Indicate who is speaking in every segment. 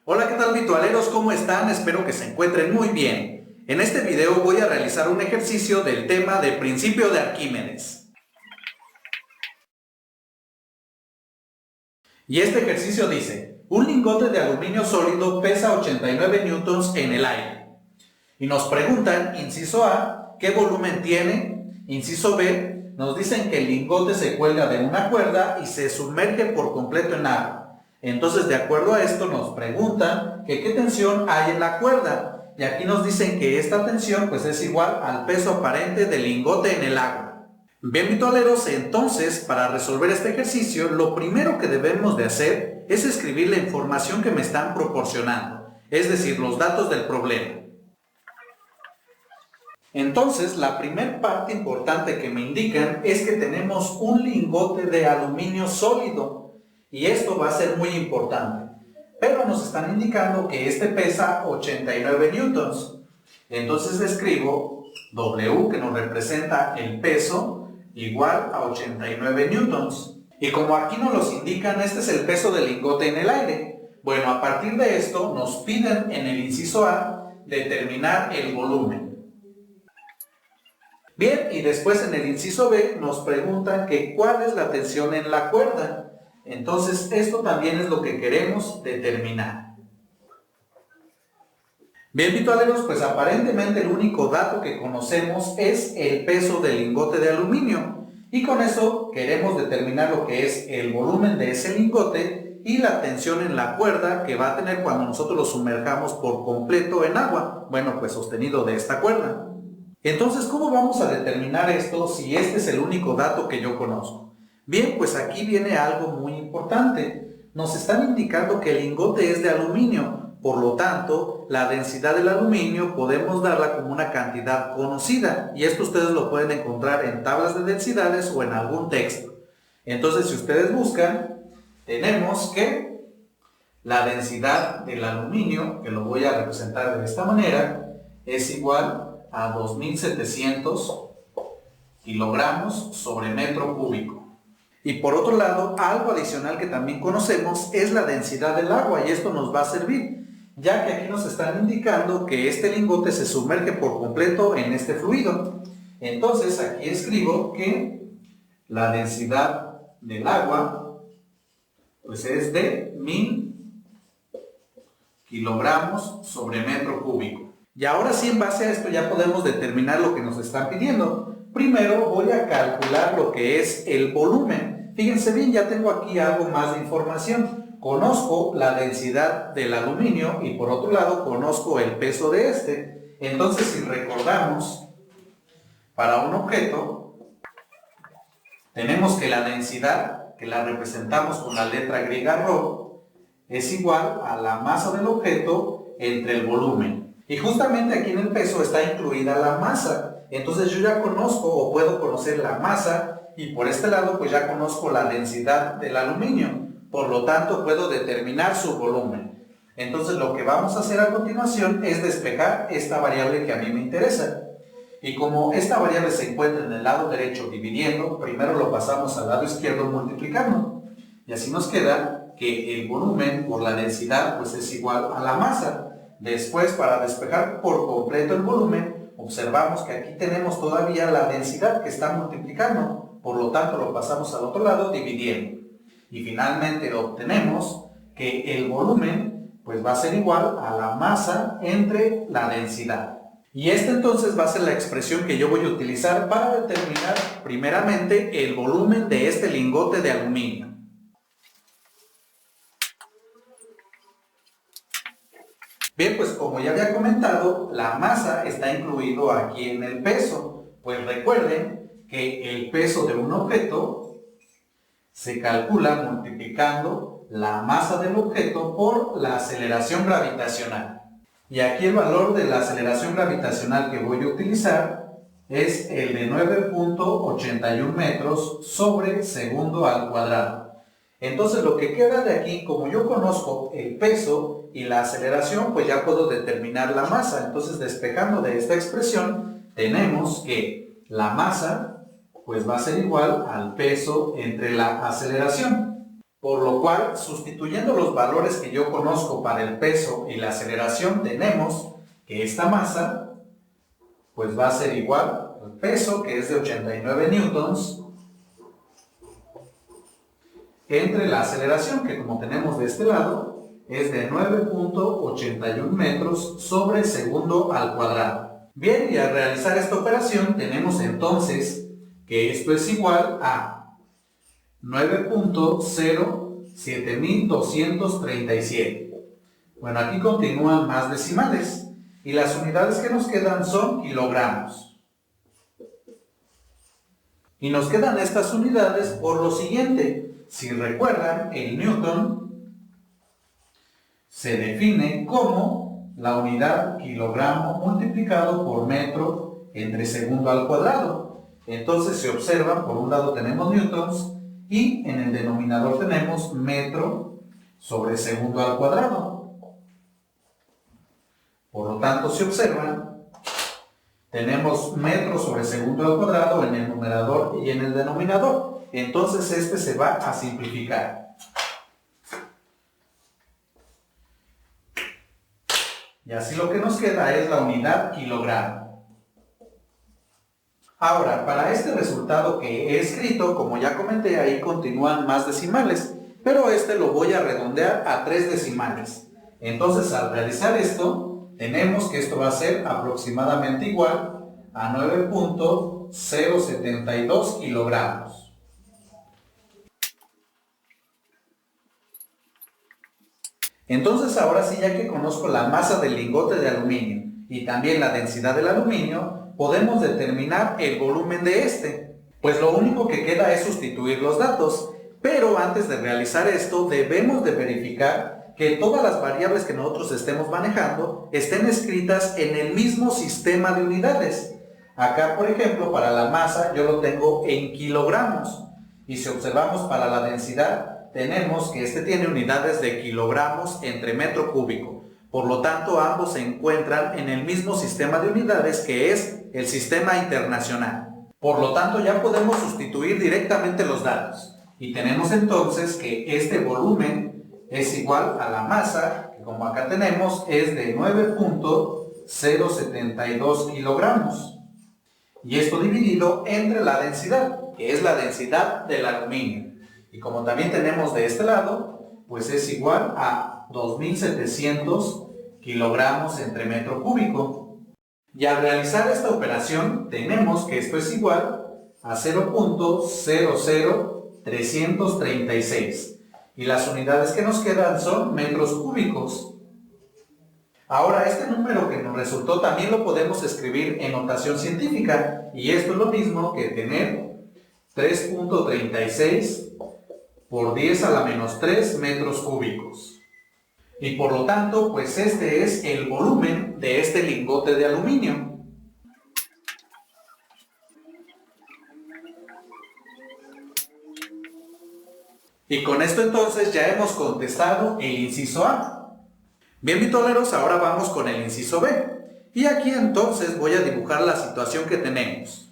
Speaker 1: Hola, ¿qué tal virtualeros? ¿Cómo están? Espero que se encuentren muy bien. En este video voy a realizar un ejercicio del tema de principio de Arquímedes. Y este ejercicio dice, un lingote de aluminio sólido pesa 89 newtons en el aire. Y nos preguntan, inciso A, ¿qué volumen tiene? Inciso B, nos dicen que el lingote se cuelga de una cuerda y se sumerge por completo en agua. Entonces, de acuerdo a esto, nos preguntan que qué tensión hay en la cuerda. Y aquí nos dicen que esta tensión pues es igual al peso aparente del lingote en el agua. Bien, virtualeros, entonces, para resolver este ejercicio, lo primero que debemos de hacer es escribir la información que me están proporcionando, es decir, los datos del problema. Entonces, la primera parte importante que me indican es que tenemos un lingote de aluminio sólido. Y esto va a ser muy importante. Pero nos están indicando que este pesa 89 newtons. Entonces escribo W, que nos representa el peso, igual a 89 newtons. Y como aquí nos los indican, este es el peso del lingote en el aire. Bueno, a partir de esto nos piden en el inciso A determinar el volumen. Bien, y después en el inciso B nos preguntan que cuál es la tensión en la cuerda. Entonces, esto también es lo que queremos determinar. Bien, virtualeros, pues aparentemente el único dato que conocemos es el peso del lingote de aluminio. Y con eso queremos determinar lo que es el volumen de ese lingote y la tensión en la cuerda que va a tener cuando nosotros lo sumerjamos por completo en agua. Bueno, pues sostenido de esta cuerda. Entonces, ¿cómo vamos a determinar esto si este es el único dato que yo conozco? Bien, pues aquí viene algo muy importante. Nos están indicando que el lingote es de aluminio, por lo tanto, la densidad del aluminio podemos darla como una cantidad conocida, y esto ustedes lo pueden encontrar en tablas de densidades o en algún texto. Entonces, si ustedes buscan, tenemos que la densidad del aluminio, que lo voy a representar de esta manera, es igual a 2700 kilogramos sobre metro cúbico. Y por otro lado, algo adicional que también conocemos es la densidad del agua, y esto nos va a servir, ya que aquí nos están indicando que este lingote se sumerge por completo en este fluido. Entonces aquí escribo que la densidad del agua pues es de 1000 kilogramos sobre metro cúbico. Y ahora sí, en base a esto ya podemos determinar lo que nos están pidiendo. Primero voy a calcular lo que es el volumen. Fíjense bien, ya tengo aquí algo más de información. Conozco la densidad del aluminio y por otro lado conozco el peso de este. Entonces, si recordamos, para un objeto tenemos que la densidad, que la representamos con la letra griega ρ, es igual a la masa del objeto entre el volumen. Y justamente aquí en el peso está incluida la masa. Entonces yo ya conozco o puedo conocer la masa y por este lado pues ya conozco la densidad del aluminio. Por lo tanto puedo determinar su volumen. Entonces lo que vamos a hacer a continuación es despejar esta variable que a mí me interesa. Y como esta variable se encuentra en el lado derecho dividiendo, primero lo pasamos al lado izquierdo multiplicando. Y así nos queda que el volumen por la densidad pues es igual a la masa. Después, para despejar por completo el volumen, observamos que aquí tenemos todavía la densidad que está multiplicando. Por lo tanto, lo pasamos al otro lado dividiendo. Y finalmente obtenemos que el volumen pues va a ser igual a la masa entre la densidad. Y esta entonces va a ser la expresión que yo voy a utilizar para determinar primeramente el volumen de este lingote de aluminio. Bien, pues como ya había comentado, la masa está incluido aquí en el peso. Pues recuerden que el peso de un objeto se calcula multiplicando la masa del objeto por la aceleración gravitacional. Y aquí el valor de la aceleración gravitacional que voy a utilizar es el de 9.81 metros sobre segundo al cuadrado. Entonces lo que queda de aquí, como yo conozco el peso y la aceleración, pues ya puedo determinar la masa. Entonces, despejando de esta expresión, tenemos que la masa pues va a ser igual al peso entre la aceleración. Por lo cual, sustituyendo los valores que yo conozco para el peso y la aceleración, tenemos que esta masa pues va a ser igual al peso, que es de 89 newtons, entre la aceleración, que como tenemos de este lado, es de 9.81 metros sobre segundo al cuadrado. Bien, y al realizar esta operación tenemos entonces que esto es igual a 9.07237. Bueno, aquí continúan más decimales y las unidades que nos quedan son kilogramos. Y nos quedan estas unidades por lo siguiente. Si recuerdan, el newton se define como la unidad kilogramo multiplicado por metro entre segundo al cuadrado. Entonces se observan, por un lado tenemos newtons y en el denominador tenemos metro sobre segundo al cuadrado. Por lo tanto, si observan, tenemos metro sobre segundo al cuadrado en el numerador y en el denominador. Entonces este se va a simplificar. Y así lo que nos queda es la unidad kilogramo. Ahora, para este resultado que he escrito, como ya comenté, ahí continúan más decimales, pero este lo voy a redondear a 3 decimales. Entonces, al realizar esto, tenemos que esto va a ser aproximadamente igual a 9.072 kilogramos. Entonces ahora sí, ya que conozco la masa del lingote de aluminio y también la densidad del aluminio, podemos determinar el volumen de este. Pues lo único que queda es sustituir los datos, pero antes de realizar esto debemos de verificar que todas las variables que nosotros estemos manejando estén escritas en el mismo sistema de unidades. Acá, por ejemplo, para la masa yo lo tengo en kilogramos y si observamos para la densidad, tenemos que este tiene unidades de kilogramos entre metro cúbico. Por lo tanto, ambos se encuentran en el mismo sistema de unidades que es el sistema internacional. Por lo tanto, ya podemos sustituir directamente los datos. Y tenemos entonces que este volumen es igual a la masa, que como acá tenemos, es de 9.072 kilogramos. Y esto dividido entre la densidad, que es la densidad del aluminio. Y como también tenemos de este lado, pues es igual a 2.700 kilogramos entre metro cúbico. Y al realizar esta operación, tenemos que esto es igual a 0.00336. Y las unidades que nos quedan son metros cúbicos. Ahora, este número que nos resultó también lo podemos escribir en notación científica. Y esto es lo mismo que tener 3.36 por 10 a la menos 3 metros cúbicos. Y por lo tanto, pues este es el volumen de este lingote de aluminio. Y con esto entonces ya hemos contestado el inciso A. Bien, bitoleros, ahora vamos con el inciso B. Y aquí entonces voy a dibujar la situación que tenemos.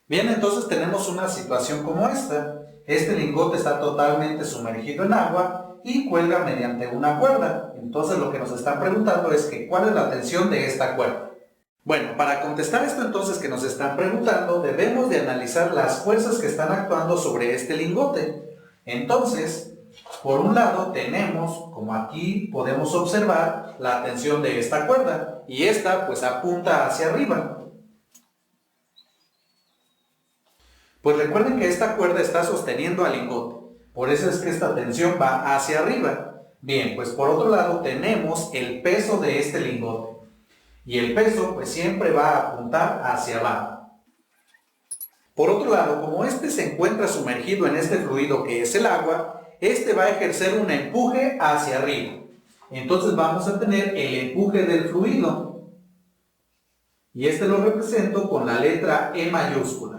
Speaker 1: Bien, entonces tenemos una situación como esta. Este lingote está totalmente sumergido en agua y cuelga mediante una cuerda. Entonces lo que nos están preguntando es que ¿cuál es la tensión de esta cuerda? Bueno, para contestar esto entonces que nos están preguntando, debemos de analizar las fuerzas que están actuando sobre este lingote. Entonces, por un lado tenemos, como aquí podemos observar, la tensión de esta cuerda y esta pues apunta hacia arriba. Pues recuerden que esta cuerda está sosteniendo al lingote, por eso es que esta tensión va hacia arriba. Bien, pues por otro lado tenemos el peso de este lingote, y el peso pues siempre va a apuntar hacia abajo. Por otro lado, como este se encuentra sumergido en este fluido que es el agua, este va a ejercer un empuje hacia arriba. Entonces vamos a tener el empuje del fluido, y este lo represento con la letra E mayúscula.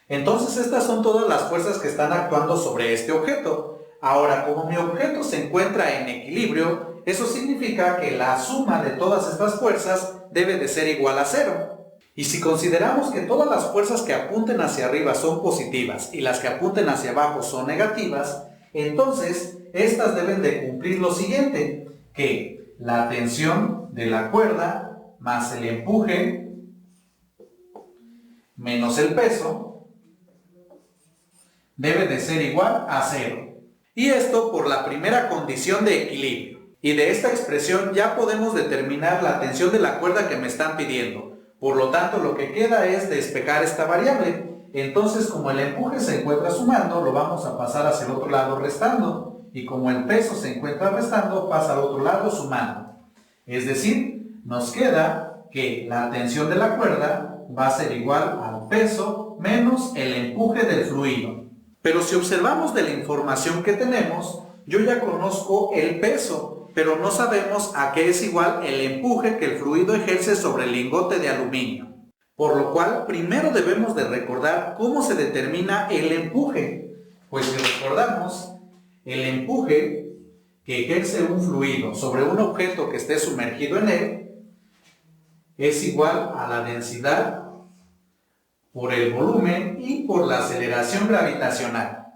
Speaker 1: Entonces estas son todas las fuerzas que están actuando sobre este objeto. Ahora, como mi objeto se encuentra en equilibrio, eso significa que la suma de todas estas fuerzas debe de ser igual a 0. Y si consideramos que todas las fuerzas que apunten hacia arriba son positivas y las que apunten hacia abajo son negativas, entonces estas deben de cumplir lo siguiente, que la tensión de la cuerda más el empuje menos el peso debe de ser igual a 0. Y esto por la primera condición de equilibrio. Y de esta expresión ya podemos determinar la tensión de la cuerda que me están pidiendo. Por lo tanto, lo que queda es despejar esta variable. Entonces, como el empuje se encuentra sumando, lo vamos a pasar hacia el otro lado restando. Y como el peso se encuentra restando, pasa al otro lado sumando. Es decir, nos queda que la tensión de la cuerda va a ser igual al peso menos el empuje del fluido. Pero si observamos de la información que tenemos, yo ya conozco el peso, pero no sabemos a qué es igual el empuje que el fluido ejerce sobre el lingote de aluminio. Por lo cual, primero debemos de recordar cómo se determina el empuje. Pues si recordamos, el empuje que ejerce un fluido sobre un objeto que esté sumergido en él es igual a la densidad por el volumen y por la aceleración gravitacional.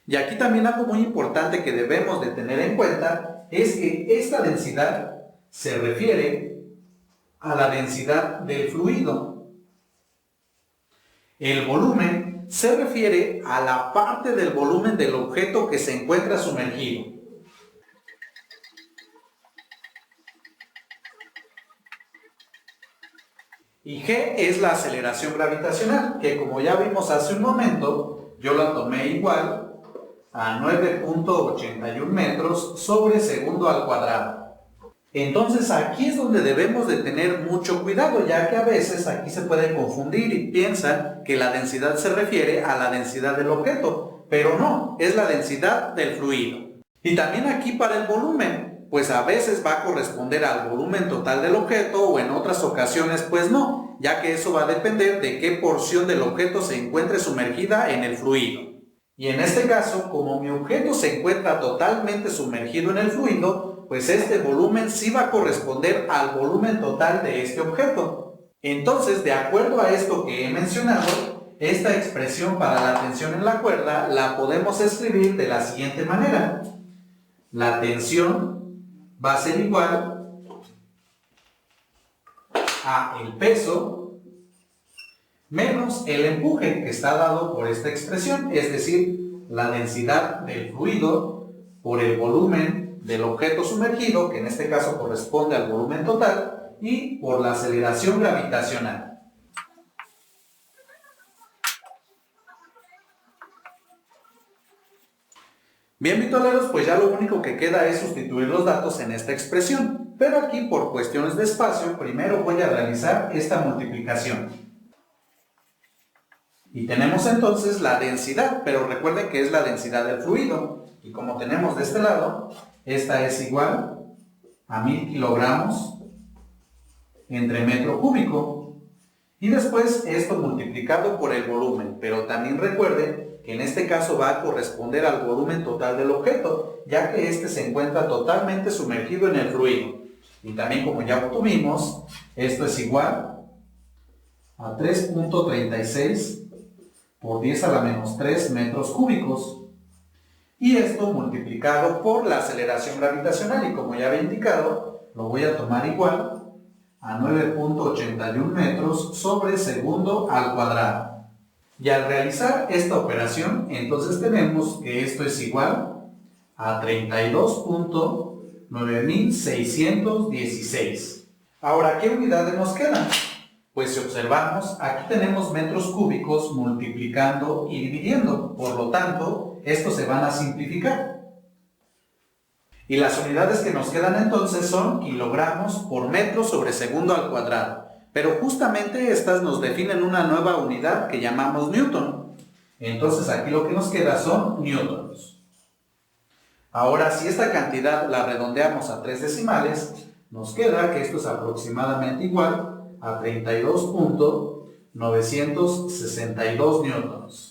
Speaker 1: Y aquí también algo muy importante que debemos de tener en cuenta es que esta densidad se refiere a la densidad del fluido. El volumen se refiere a la parte del volumen del objeto que se encuentra sumergido. Y G es la aceleración gravitacional, que como ya vimos hace un momento, yo la tomé igual a 9.81 metros sobre segundo al cuadrado. Entonces aquí es donde debemos de tener mucho cuidado, ya que a veces aquí se pueden confundir y piensan que la densidad se refiere a la densidad del objeto, pero no, es la densidad del fluido. Y también aquí para el volumen, pues a veces va a corresponder al volumen total del objeto o en otras ocasiones pues no, ya que eso va a depender de qué porción del objeto se encuentre sumergida en el fluido. Y en este caso, como mi objeto se encuentra totalmente sumergido en el fluido, pues este volumen sí va a corresponder al volumen total de este objeto. Entonces, de acuerdo a esto que he mencionado, esta expresión para la tensión en la cuerda la podemos escribir de la siguiente manera. La tensión va a ser igual a el peso menos el empuje que está dado por esta expresión, es decir, la densidad del fluido por el volumen del objeto sumergido, que en este caso corresponde al volumen total, y por la aceleración gravitacional. Bien, vitoleros, pues ya lo único que queda es sustituir los datos en esta expresión, pero aquí por cuestiones de espacio, primero voy a realizar esta multiplicación. Y tenemos entonces la densidad, pero recuerden que es la densidad del fluido. Y como tenemos de este lado, esta es igual a 1000 kilogramos entre metro cúbico. Y después esto multiplicado por el volumen, pero también recuerden que en este caso va a corresponder al volumen total del objeto, ya que este se encuentra totalmente sumergido en el fluido. Y también como ya obtuvimos, esto es igual a 3.36 por 10 a la menos 3 metros cúbicos. Y esto multiplicado por la aceleración gravitacional, y como ya había indicado, lo voy a tomar igual a 9.81 metros sobre segundo al cuadrado. Y al realizar esta operación, entonces tenemos que esto es igual a 32.9616. Ahora, ¿qué unidades nos quedan? Pues si observamos, aquí tenemos metros cúbicos multiplicando y dividiendo, por lo tanto, estos se van a simplificar. Y las unidades que nos quedan entonces son kilogramos por metro sobre segundo al cuadrado. Pero justamente estas nos definen una nueva unidad que llamamos newton. Entonces aquí lo que nos queda son newtons. Ahora, si esta cantidad la redondeamos a 3 decimales, nos queda que esto es aproximadamente igual a 32.962 newtons.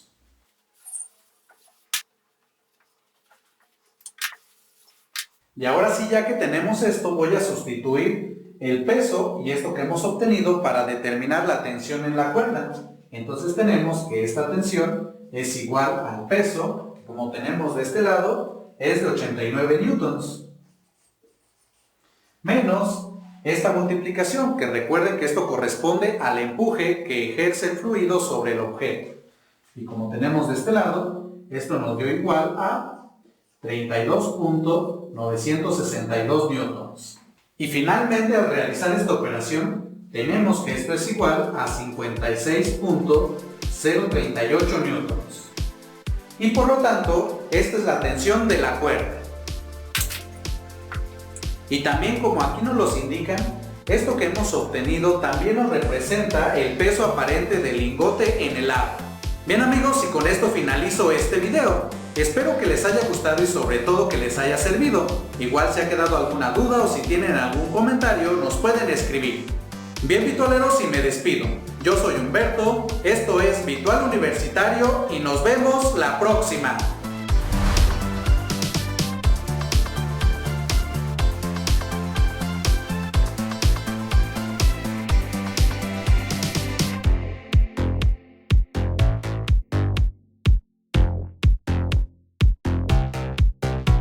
Speaker 1: Y ahora sí, ya que tenemos esto, voy a sustituir el peso y esto que hemos obtenido para determinar la tensión en la cuerda. Entonces tenemos que esta tensión es igual al peso, que como tenemos de este lado, es de 89 newtons. Menos esta multiplicación, que recuerden que esto corresponde al empuje que ejerce el fluido sobre el objeto. Y como tenemos de este lado, esto nos dio igual a 32.962 newtons. Y finalmente, al realizar esta operación, tenemos que esto es igual a 56.038 newtons. Y por lo tanto, esta es la tensión de la cuerda. Y también, como aquí nos los indican, esto que hemos obtenido también nos representa el peso aparente del lingote en el agua. Bien amigos, y con esto finalizo este video. Espero que les haya gustado y sobre todo que les haya servido. Igual si ha quedado alguna duda o si tienen algún comentario nos pueden escribir. Bien vitualeros, y me despido. Yo soy Humberto, esto es Vitual Universitario y nos vemos la próxima.